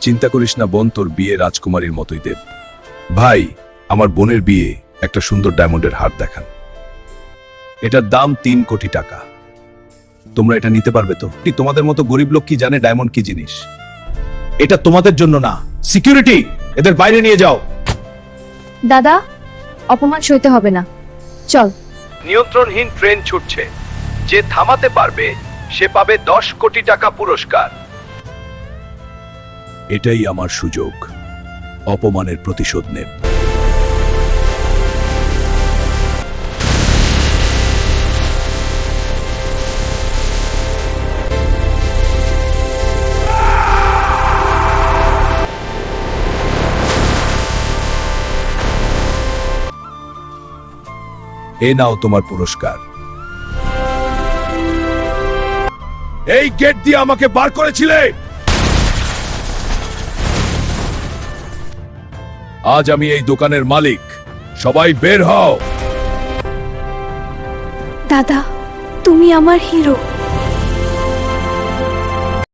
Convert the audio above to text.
চিন্তা করিস না বোন, তোর বিয়ে রাজকুমারীর মতোই দেব। ভাই, আমার বোনের বিয়ে একটা সুন্দর ডায়মন্ডের হার দেখান। এটার দাম 3 কোটি টাকা। তোমরা এটা নিতে পারবে তো? তোমাদের মতো গরিব লোক কি জানে ডায়মন্ড কি জিনিস? এটা তোমাদের জন্য না। সিকিউরিটি, এদের বাইরে নিয়ে যাও। দাদা, অপমান সইতে হবে না, চল। নিয়ন্ত্রণহীন ট্রেন ছুটছে, যে থামাতে পারবে সে পাবে 10 কোটি টাকা পুরস্কার। এটাই আমার সুযোগ, অপমানের প্রতিশোধ নেব। এ নাও তোমার পুরস্কার। এই গেট দিয়ে আমাকে বার করেছিলে। আজ আমি এই দোকানের মালিক, সবাই বের হও। দাদা, তুমি আমার হিরো।